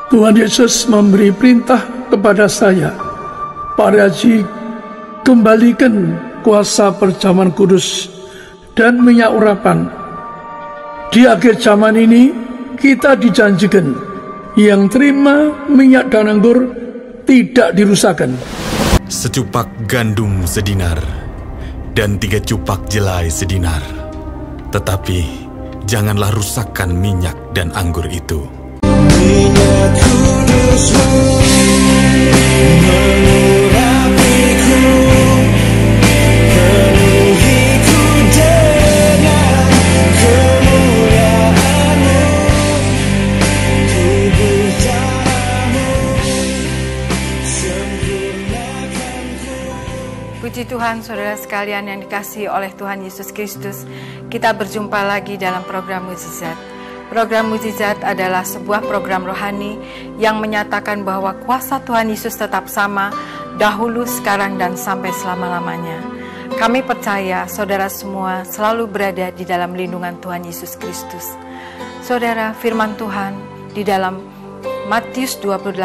Tuhan Yesus memberi perintah kepada saya, Pak Haji, kembalikan kuasa perjamuan kudus dan minyak urapan. Di akhir zaman ini kita dijanjikan yang terima minyak dan anggur tidak dirusakkan. Secupak gandum sedinar dan 3 cupak jelai sedinar. Tetapi janganlah rusakkan minyak dan anggur itu. Minyak kudusmu mengurapiku, penuhiku dengan kemuliaan-Mu, tubuh darah-Mu sempurnakanku. Puji Tuhan, saudara sekalian yang dikasihi oleh Tuhan Yesus Kristus, kita berjumpa lagi dalam program Mukjizat. Program Mukjizat adalah sebuah program rohani yang menyatakan bahwa kuasa Tuhan Yesus tetap sama, dahulu, sekarang, dan sampai selama-lamanya. Kami percaya saudara semua selalu berada di dalam lindungan Tuhan Yesus Kristus. Saudara, firman Tuhan di dalam Matius 28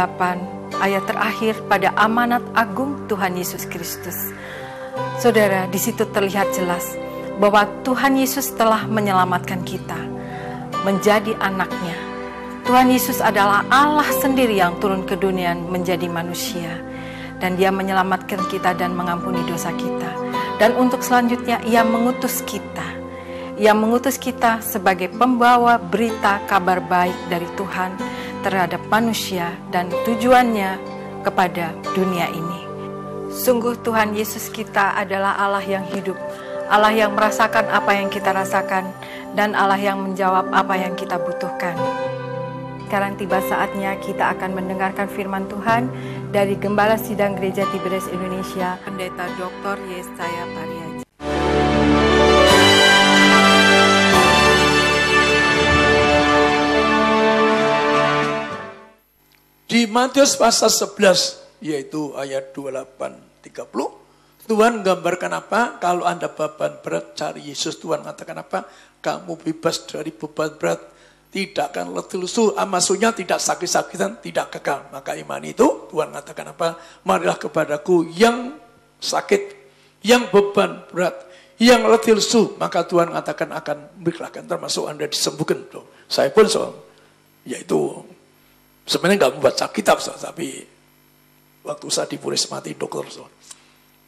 ayat terakhir pada amanat agung Tuhan Yesus Kristus. Saudara, di situ terlihat jelas bahwa Tuhan Yesus telah menyelamatkan kita menjadi anaknya. Tuhan Yesus adalah Allah sendiri yang turun ke dunia menjadi manusia, dan Dia menyelamatkan kita dan mengampuni dosa kita. Dan untuk selanjutnya Ia mengutus kita. Ia mengutus kita sebagai pembawa berita kabar baik dari Tuhan terhadap manusia dan tujuannya kepada dunia ini. Sungguh Tuhan Yesus kita adalah Allah yang hidup, Allah yang merasakan apa yang kita rasakan, dan Allah yang menjawab apa yang kita butuhkan. Sekarang tiba saatnya kita akan mendengarkan firman Tuhan dari Gembala Sidang Gereja Tiberias Indonesia, Pendeta Dr. Yesaya Pariaji. Di Matius pasal 11, yaitu ayat 28-30, Tuhan gambarkan apa? Kalau Anda beban berat, cari Yesus. Tuhan katakan apa? Kamu bebas dari beban berat, tidak akan letih lesu, maksudnya tidak sakit-sakitan, tidak kekal. Maka iman itu, Tuhan katakan apa? Marilah kepadaku yang sakit, yang beban berat, yang letih lesu, maka Tuhan katakan akan berikan, termasuk Anda disembuhkan. Saya pun yaitu sebenarnya nggak membaca kitab, tapi waktu saya dipuris mati dokter,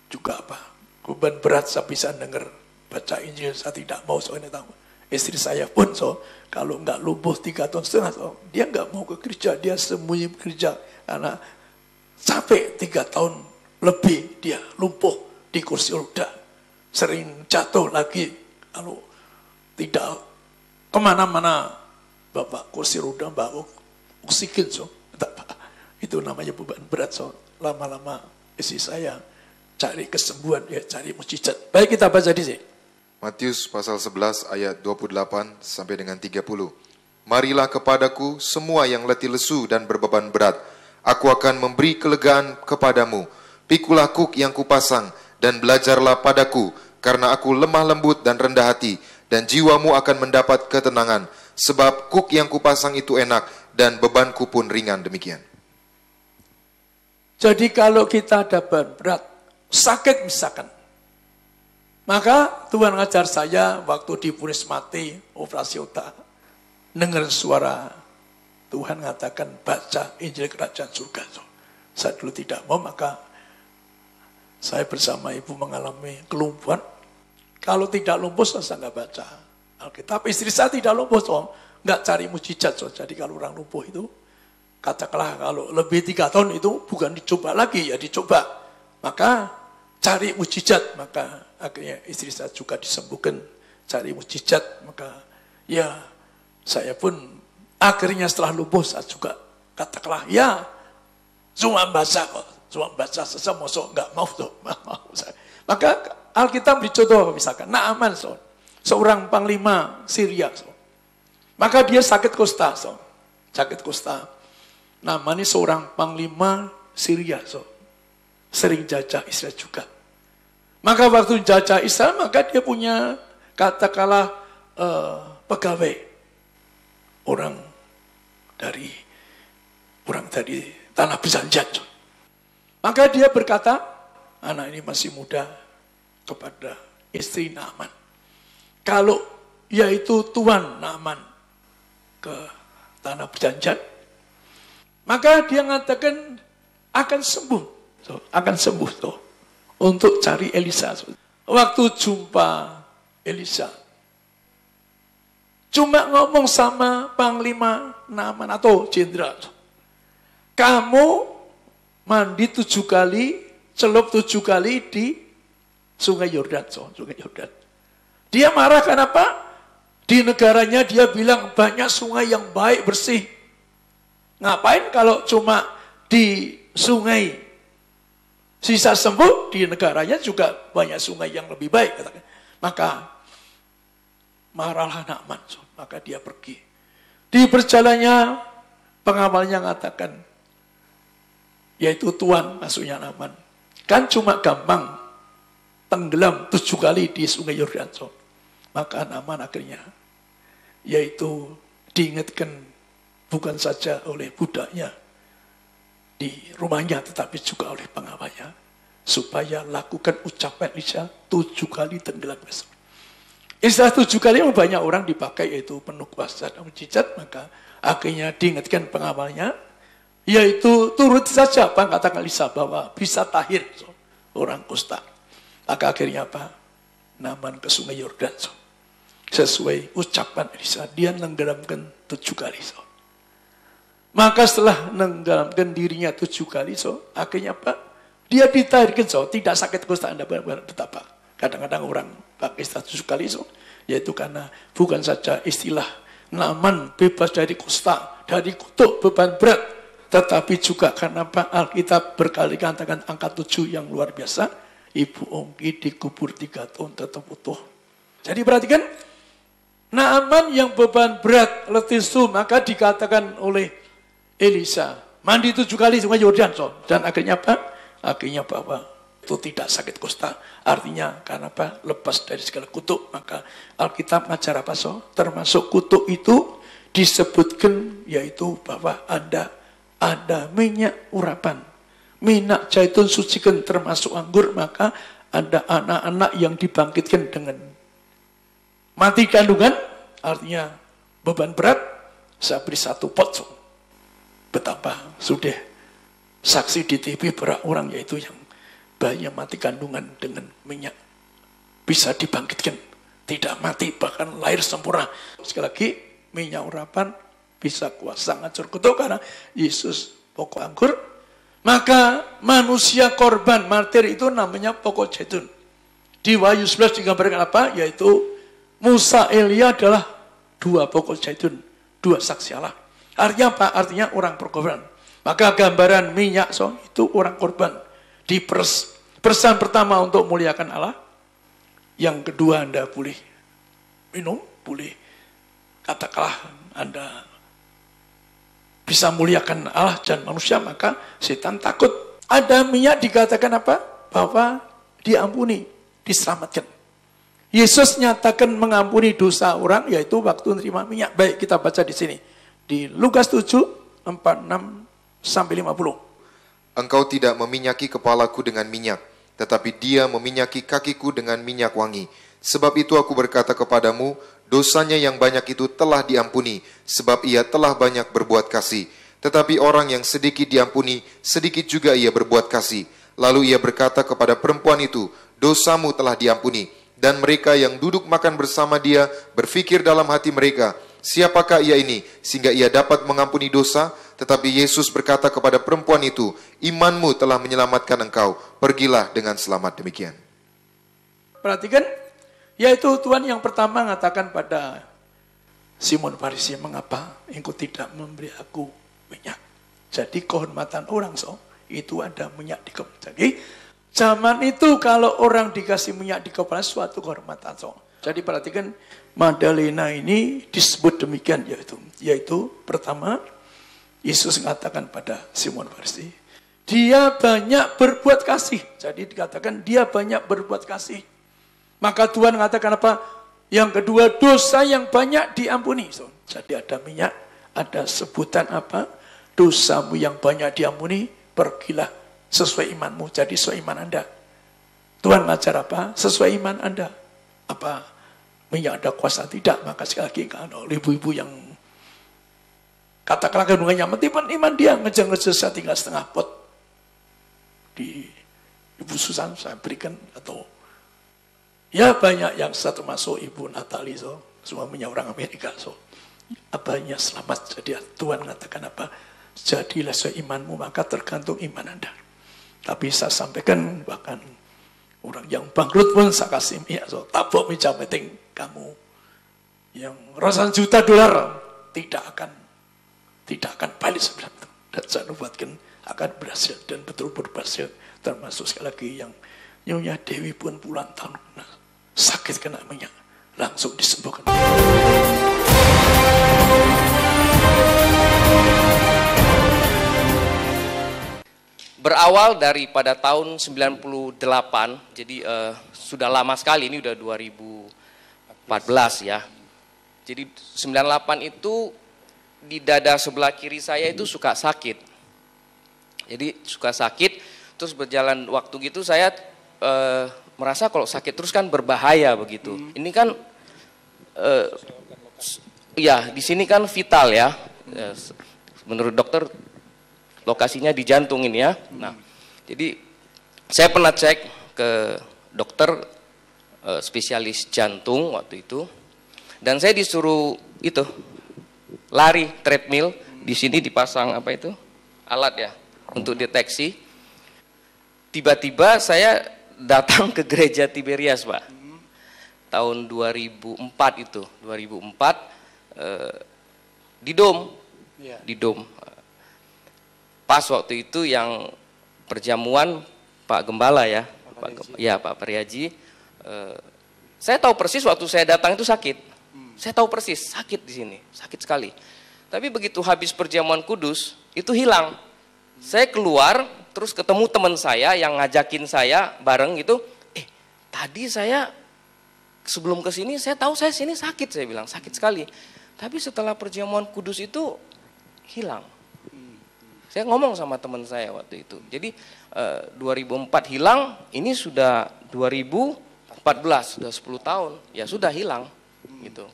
juga apa, beban berat saya bisa dengar baca Injil, saya tidak mau. Soalnya tahu istri saya pun kalau nggak lumpuh 3 tahun setengah, dia nggak mau ke gereja, dia sembunyi bekerja karena sampai 3 tahun lebih dia lumpuh di kursi roda, sering jatuh lagi, kalau tidak kemana-mana bapak kursi roda bawa oksigen, itu namanya beban berat. Lama-lama istri saya cari kesembuhan, ya cari mukjizat. Baik, kita baca di sini. Matius pasal 11 ayat 28 sampai dengan 30. Marilah kepadaku semua yang letih lesu dan berbeban berat, aku akan memberi kelegaan kepadamu. Pikulah kuk yang kupasang dan belajarlah padaku, karena aku lemah lembut dan rendah hati, dan jiwamu akan mendapat ketenangan. Sebab kuk yang kupasang itu enak dan bebanku pun ringan. Demikian. Jadi kalau kita ada beban berat, sakit misalkan, maka Tuhan ngajar saya waktu dipunis mati, operasi otak, dengar suara Tuhan mengatakan baca Injil Kerajaan Surga. Saya dulu tidak mau, maka saya bersama ibu mengalami kelumpuhan. Kalau tidak lumpuh, saya nggak baca Alkitab. Istri saya tidak lumpuh, nggak cari mujizat. Jadi kalau orang lumpuh itu, katakanlah kalau lebih 3 tahun itu bukan dicoba lagi, ya dicoba. Maka cari mujizat, maka akhirnya istri saya juga disembuhkan, cari mujizat, maka ya saya pun akhirnya setelah lumpuh saya juga katakanlah ya cuma baca kok, cuma baca saja, mosok nggak mau tuh, mau saya. Maka Alkitab dicontoh misalkan Naaman, seorang panglima Syria, maka dia sakit kusta, sakit kusta. Naaman ini seorang panglima Syria, sering jajah Israel juga. Maka waktu jajah Israel, maka dia punya katakanlah pegawai, orang dari dari tanah berjanjat. Maka dia berkata, anak ini masih muda, kepada istri Naaman. Kalau yaitu tuan Naaman ke tanah berjanjat, maka dia mengatakan akan sembuh. Akan sembuh tuh. Untuk cari Elisa. Waktu jumpa Elisa, cuma ngomong sama Panglima Naaman atau jenderal, kamu mandi 7 kali, celup 7 kali di Sungai Yordan. Sungai Yordan. Dia marah kenapa? Di negaranya dia bilang banyak sungai yang baik, bersih. Ngapain kalau cuma di sungai sisa sembuh, di negaranya juga banyak sungai yang lebih baik. Maka marahlah Naaman, maka dia pergi. Di perjalanannya pengawalnya mengatakan, yaitu tuan maksudnya Naaman, kan cuma gampang tenggelam 7 kali di Sungai Yordan. Maka Naaman akhirnya yaitu diingatkan bukan saja oleh budaknya di rumahnya, tetapi juga oleh pengawalnya, supaya lakukan ucapan Elisa 7 kali tenggelam. Istilah 7 kali yang banyak orang dipakai, yaitu penuh kuasa dan mujizat. Maka akhirnya diingatkan pengawalnya, yaitu turut saja apa katakan Elisa bahwa bisa tahir orang kusta. Maka akhirnya apa? Naaman ke Sungai Yordan. Sesuai ucapan Elisa, dia nenggelamkan 7 kali. Maka setelah nenggelamkan dirinya 7 kali, akhirnya apa? Dia ditahirkan, tidak sakit kusta. Anda benar-benar betapa kadang-kadang orang pakai istilah 7 kali, yaitu karena bukan saja istilah Naaman bebas dari kusta, dari kutuk beban berat, tetapi juga karena apa? Alkitab berkali katakan angka 7 yang luar biasa. Ibu Ongki dikubur 3 tahun tetap utuh. Jadi perhatikan, Naaman yang beban berat, letih lesu, maka dikatakan oleh Elisa, mandi 7 kali Sungai Yordan. Dan akhirnya apa? Akhirnya bahwa itu tidak sakit kusta. Artinya karena apa? Lepas dari segala kutuk. Maka Alkitab ngajar apa? Termasuk kutuk itu disebutkan, yaitu bahwa ada minyak urapan. Minyak zaitun sucikan termasuk anggur, maka ada anak-anak yang dibangkitkan dengan mati kandungan, artinya beban berat, saya beri 1 pot. Betapa sudah saksi di TV beberapa orang, yaitu yang bayi mati kandungan dengan minyak bisa dibangkitkan, tidak mati, bahkan lahir sempurna. Sekali lagi, minyak urapan bisa kuasa ngacur kutuk karena Yesus pokok anggur. Maka manusia korban martir itu namanya pokok zaitun. Di Wahyu 11 digambarkan apa? Yaitu Musa Elia adalah 2 pokok zaitun, 2 saksi Allah. Artinya apa? Artinya orang berkorban. Maka gambaran minyak itu orang korban. Di persan pertama untuk muliakan Allah. Yang kedua Anda boleh minum, boleh katakanlah Anda bisa muliakan Allah dan manusia, maka setan takut. Ada minyak dikatakan apa? Bahwa diampuni, diselamatkan. Yesus nyatakan mengampuni dosa orang, yaitu waktu menerima minyak. Baik, kita baca di sini. Di Lukas 7, 46 sampai 50. Engkau tidak meminyaki kepalaku dengan minyak, tetapi Dia meminyaki kakiku dengan minyak wangi. Sebab itu aku berkata kepadamu, dosanya yang banyak itu telah diampuni, sebab ia telah banyak berbuat kasih. Tetapi orang yang sedikit diampuni, sedikit juga ia berbuat kasih. Lalu ia berkata kepada perempuan itu, dosamu telah diampuni. Dan mereka yang duduk makan bersama dia berpikir dalam hati mereka, siapakah ia ini sehingga ia dapat mengampuni dosa? Tetapi Yesus berkata kepada perempuan itu, imanmu telah menyelamatkan engkau, pergilah dengan selamat. Demikian. Perhatikan, yaitu Tuhan yang pertama mengatakan pada Simon Farisi, mengapa engkau tidak memberi aku minyak? Jadi kehormatan orang itu ada minyak di kepala. Jadi zaman itu kalau orang dikasih minyak di kepala suatu kehormatan. Jadi perhatikan, Magdalena ini disebut demikian, yaitu pertama Yesus mengatakan pada Simon Farisi, dia banyak berbuat kasih. Jadi dikatakan dia banyak berbuat kasih. Maka Tuhan mengatakan apa? Yang kedua, dosa yang banyak diampuni. Jadi ada minyak, ada sebutan apa? dosamu yang banyak diampuni, pergilah sesuai imanmu, jadi sesuai iman Anda. Tuhan ngajar apa? Sesuai iman Anda. Apa minyak ada kuasa? Tidak. Maka sekali lagi kalau ibu-ibu yang katakanlah kandungannya mati pun iman dia ngejar-ngejar saya tinggal setengah pot di Ibu Susan saya berikan, atau ya banyak yang saya termasuk Ibu Natali, so suaminya orang Amerika, so abahnya selamat. Jadi Tuhan mengatakan apa? Jadilah sesuai imanmu, maka tergantung iman Anda. Tapi saya sampaikan bahkan orang yang bangkrut pun saya kasih minyak, so tabok meja meeting kamu yang ratusan juta dolar tidak akan balik sebenarnya itu. Dan saya nubuatkan akan berhasil dan betul berhasil. Termasuk sekali lagi yang Nyonya Dewi pun puluhan tahun kena sakit kena minyak, langsung disembuhkan. Berawal daripada tahun 98, jadi sudah lama sekali, ini udah 2014 ya. Jadi 98 itu di dada sebelah kiri saya itu suka sakit. Jadi suka sakit, terus berjalan waktu gitu saya merasa kalau sakit terus kan berbahaya begitu. Ini kan ya di sini kan vital ya. Menurut dokter lokasinya di jantung ini ya. Nah, jadi saya pernah cek ke dokter spesialis jantung waktu itu, dan saya disuruh itu lari treadmill. Di sini dipasang apa itu alat ya untuk deteksi. Tiba-tiba saya datang ke gereja Tiberias, Pak. Tahun 2004 itu, 2004 di Dom, di Dom. Pas waktu itu yang perjamuan Pak Gembala ya, Pak Priaji. Saya tahu persis waktu saya datang itu sakit. Saya tahu persis sakit di sini, sakit sekali. Tapi begitu habis perjamuan kudus itu hilang. Saya keluar terus ketemu teman saya yang ngajakin saya bareng gitu. Tadi saya sebelum ke sini saya tahu saya sini sakit, saya bilang sakit sekali. Tapi setelah perjamuan kudus itu hilang. Saya ngomong sama teman saya waktu itu. Jadi 2004 hilang, ini sudah 2014, sudah 10 tahun. Ya sudah hilang gitu.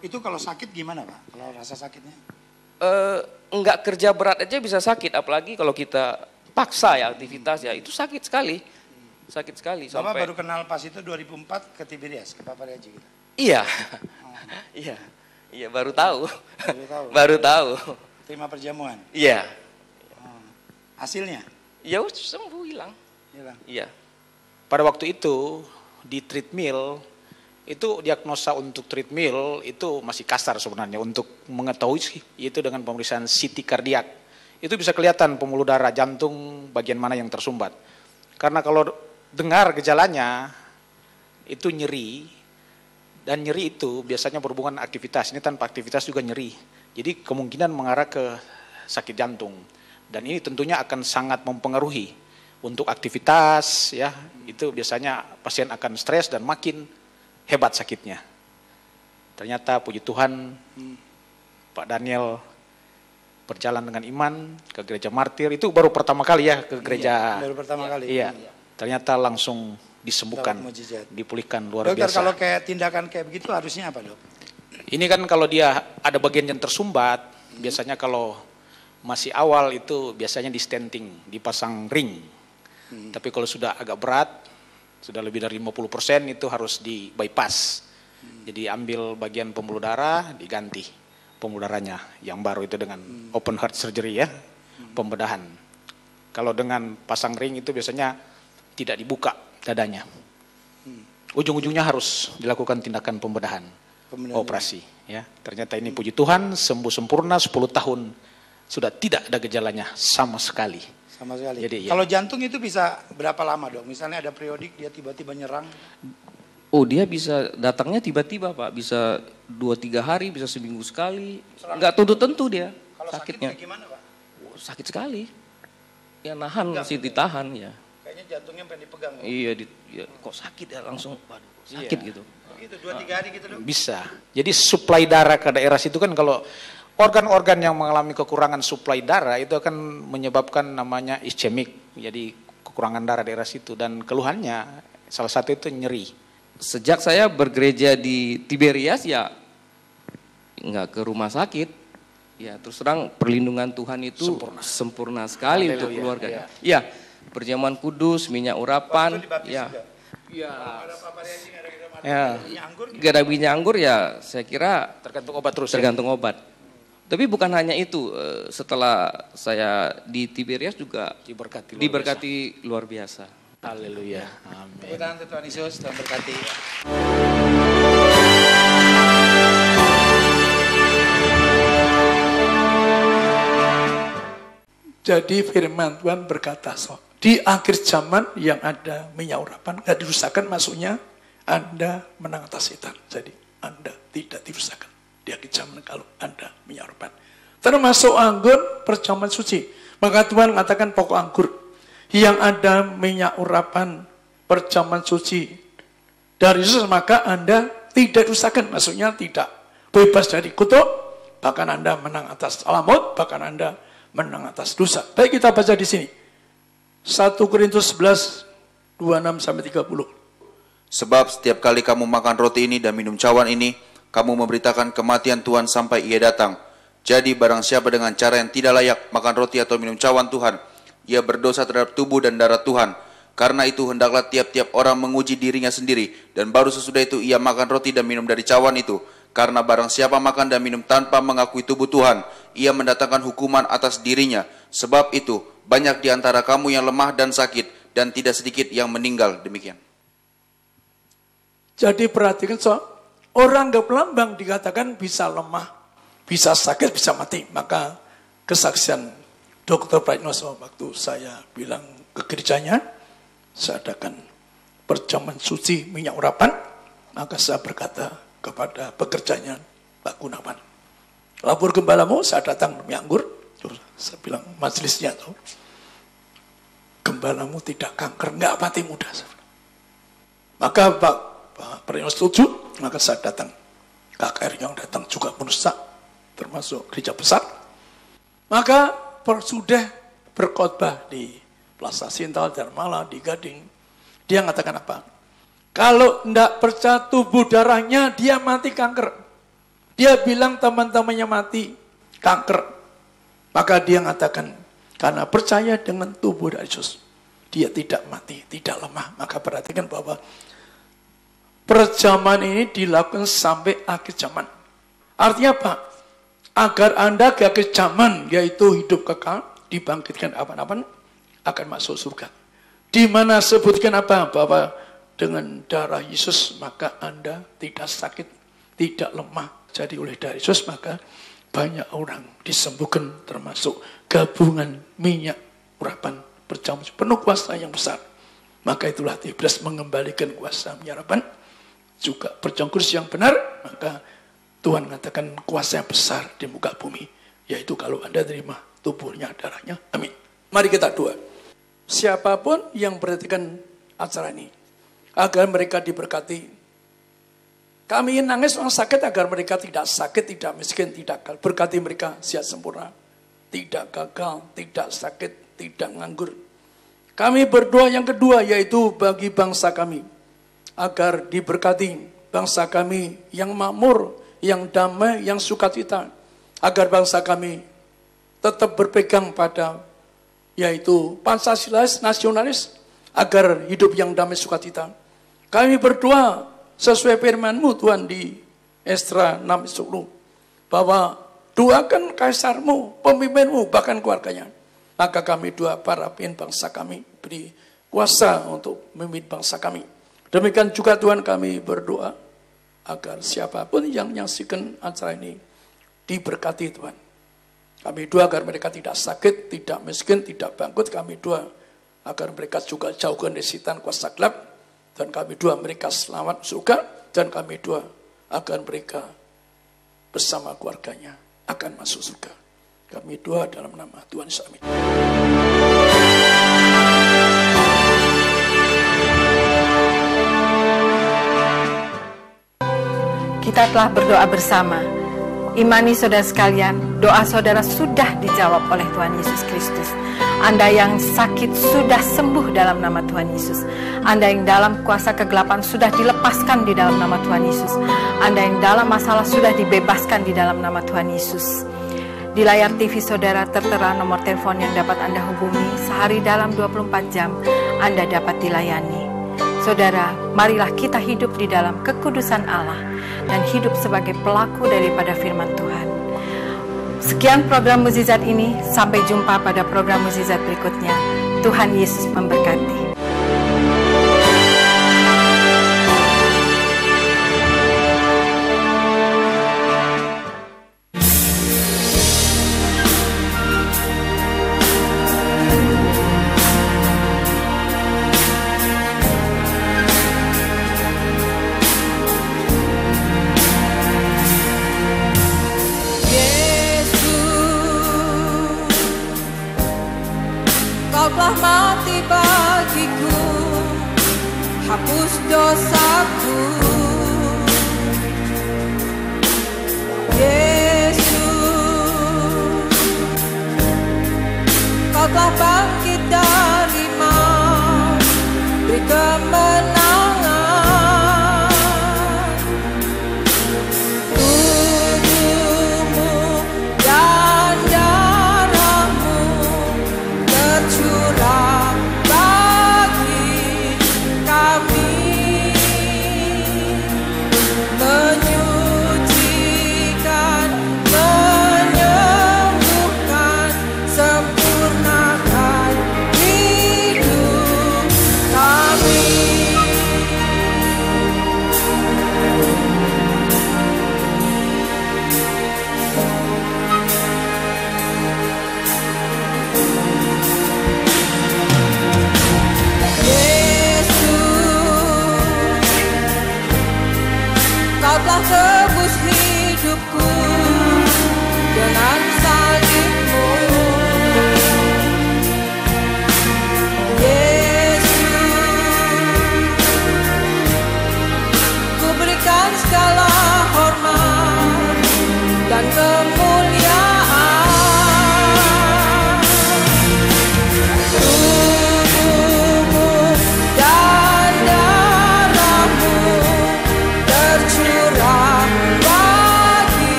Itu kalau sakit gimana, Pak? Kalau rasa sakitnya? Enggak kerja berat aja bisa sakit, apalagi kalau kita paksa ya aktivitas ya, itu sakit sekali. Sakit sekali. Bapak sampai baru kenal pas itu 2004 ke Tiberias, ke Pak Priaji gitu? Iya. Iya, baru tahu. Baru tahu. Terima perjamuan? Iya. Hasilnya? Ya sembuh, hilang. Iya. Pada waktu itu di treadmill itu diagnosa untuk treadmill itu masih kasar sebenarnya untuk mengetahui itu dengan pemeriksaan CT kardiak. Itu bisa kelihatan pembuluh darah jantung bagian mana yang tersumbat. Karena kalau dengar gejalanya itu nyeri, dan nyeri itu biasanya berhubungan aktivitas. Ini tanpa aktivitas juga nyeri. Jadi kemungkinan mengarah ke sakit jantung. Dan ini tentunya akan sangat mempengaruhi untuk aktivitas ya. Itu biasanya pasien akan stres dan makin hebat sakitnya. Ternyata puji Tuhan Pak Daniel berjalan dengan iman ke gereja Martir. Itu baru pertama kali ya ke gereja. Baru pertama kali. Iya. Ternyata langsung disembuhkan, dipulihkan luar Dokter, biasa. kalau kayak tindakan kayak begitu harusnya apa, Dok? Ini kan kalau dia ada bagian yang tersumbat, biasanya kalau masih awal itu biasanya di stenting, dipasang ring. Tapi kalau sudah agak berat, sudah lebih dari 50% itu harus di bypass. Jadi ambil bagian pembuluh darah, diganti pembuluh darahnya yang baru itu dengan open heart surgery ya, pembedahan. Kalau dengan pasang ring itu biasanya tidak dibuka dadanya. Ujung-ujungnya harus dilakukan tindakan pembedahan, operasi. Ya, ternyata ini puji Tuhan sembuh sempurna 10 tahun sudah tidak ada gejalanya sama sekali. Sama sekali. Jadi, kalau jantung itu bisa berapa lama, Dok? Misalnya ada periodik dia tiba-tiba nyerang. Oh, dia bisa datangnya tiba-tiba, Pak. Bisa 2-3 hari, bisa seminggu sekali. Enggak tentu dia Kalau sakitnya. sakit gimana, Pak? Oh, sakit sekali. Ya nahan, masih ditahan ya. Kayaknya jantungnya pengen dipegang. Iya, ya, kok sakit ya langsung, waduh, kok sakit gitu. Begitu 2-3 hari gitu, Dok? Bisa. Jadi suplai darah ke daerah situ kan kalau organ-organ yang mengalami kekurangan suplai darah itu akan menyebabkan namanya ischemic, jadi kekurangan darah daerah situ, dan keluhannya salah satu itu nyeri. Sejak saya bergereja di Tiberias ya nggak ke rumah sakit, ya terus terang perlindungan Tuhan itu sempurna sekali untuk keluarga. Ya, perjamuan kudus, minyak urapan, ya. Gak ada minyak anggur ya, saya kira Tergantung obat terus. tergantung obat. Tapi bukan hanya itu, setelah saya di Tiberias juga diberkati luar biasa. Haleluya. Amin. Tepuk tangan untuk Tuhan Yesus, Tuhan berkati. Jadi firman Tuhan berkata, di akhir zaman yang ada minyak urapan, nggak dirusakkan, maksudnya Anda menang atas setan. Jadi Anda tidak dirusakkan di akhir zaman kalau Anda minyak urapan. Termasuk anggur perjamuan suci. Maka Tuhan mengatakan pokok anggur yang ada minyak urapan perjamuan suci dari Yesus, maka Anda tidak dirusakkan. Maksudnya tidak bebas dari kutuk, bahkan Anda menang atas alamut, bahkan Anda menang atas dosa. Baik, kita baca di sini. 1 Korintus 11, 26-30. Sebab setiap kali kamu makan roti ini dan minum cawan ini, kamu memberitakan kematian Tuhan sampai Ia datang. Jadi barang siapa dengan cara yang tidak layak makan roti atau minum cawan Tuhan, ia berdosa terhadap tubuh dan darah Tuhan. Karena itu hendaklah tiap-tiap orang menguji dirinya sendiri, dan baru sesudah itu ia makan roti dan minum dari cawan itu. Karena barang siapa makan dan minum tanpa mengakui tubuh Tuhan, ia mendatangkan hukuman atas dirinya. Sebab itu banyak di antara kamu yang lemah dan sakit, dan tidak sedikit yang meninggal. Demikian. Jadi perhatikan, orang gelambang dikatakan bisa lemah, bisa sakit, bisa mati. Maka kesaksian Dr. Praitnoso waktu saya bilang ke gerejanya, saya adakan perjamuan suci minyak urapan, maka saya berkata kepada pekerjanya, Pak Gunawan, lapor gembalamu, saya datang demi anggur. Saya bilang majelisnya tuh, gembalamu tidak kanker, enggak mati muda. Maka Pak Praitnoso setuju, maka saya datang. KKR yang datang juga menusak, termasuk gereja besar. Maka sudah berkhotbah di Plaza Sintal, Darmala, di Gading. Dia mengatakan apa? Kalau tidak percaya tubuh darahnya, dia mati kanker. Dia bilang teman-temannya mati kanker. Maka dia mengatakan, karena percaya dengan tubuh dari Yesus, dia tidak mati, tidak lemah. Maka perhatikan bahwa perjamuan ini dilakukan sampai akhir zaman. Artinya apa? Agar Anda ke akhir zaman, yaitu hidup kekal, dibangkitkan apa-apa, akan masuk surga. Di mana sebutkan apa? Bahwa dengan darah Yesus, maka Anda tidak sakit, tidak lemah. Jadi oleh darah Yesus, maka banyak orang disembuhkan, termasuk gabungan minyak urapan perjamuan penuh kuasa yang besar. Maka itulah Iblis mengembalikan kuasa minyak urapan, juga perjamuan kudus yang benar, maka Tuhan mengatakan kuasa yang besar di muka bumi, yaitu kalau Anda terima tubuhnya, darahnya. Amin. Mari kita doa. Siapapun yang perhatikan acara ini, agar mereka diberkati. Kami ingin nangis orang sakit agar mereka tidak sakit, tidak miskin, tidak gagal. Berkati mereka sehat sempurna, tidak gagal, tidak sakit, tidak nganggur. Kami berdoa yang kedua, yaitu bagi bangsa kami, agar diberkati bangsa kami yang makmur, yang damai, yang sukacita, agar bangsa kami tetap berpegang pada yaitu Pancasilais, nasionalis, agar hidup yang damai sukacita. Kami berdoa sesuai firman-Mu Tuhan di Esra 6:10, bahwa doakan kaisarmu, pemimpinmu, bahkan keluarganya. Maka kami doa para pemimpin bangsa kami, beri kuasa untuk memimpin bangsa kami. Demikian juga Tuhan kami berdoa agar siapapun yang menyaksikan acara ini diberkati Tuhan. Kami doa agar mereka tidak sakit, tidak miskin, tidak bangkrut. Kami doa agar mereka juga jauhkan dari setan kuasa gelap. Dan kami doa mereka selamat surga. Dan kami doa agar mereka bersama keluarganya akan masuk surga. Kami doa dalam nama Tuhan Yesus. Amin. Kita telah berdoa bersama. Imani saudara sekalian, doa saudara sudah dijawab oleh Tuhan Yesus Kristus. Anda yang sakit sudah sembuh dalam nama Tuhan Yesus. Anda yang dalam kuasa kegelapan sudah dilepaskan di dalam nama Tuhan Yesus. Anda yang dalam masalah sudah dibebaskan di dalam nama Tuhan Yesus. Di layar TV saudara tertera nomor telepon yang dapat Anda hubungi. Sehari dalam 24 jam Anda dapat dilayani. Saudara, marilah kita hidup di dalam kekudusan Allah dan hidup sebagai pelaku daripada firman Tuhan. Sekian program Mukjizat ini, sampai jumpa pada program Mukjizat berikutnya. Tuhan Yesus memberkati. Kau telah mati bagiku, hapus dosaku. Yesus, Kau telah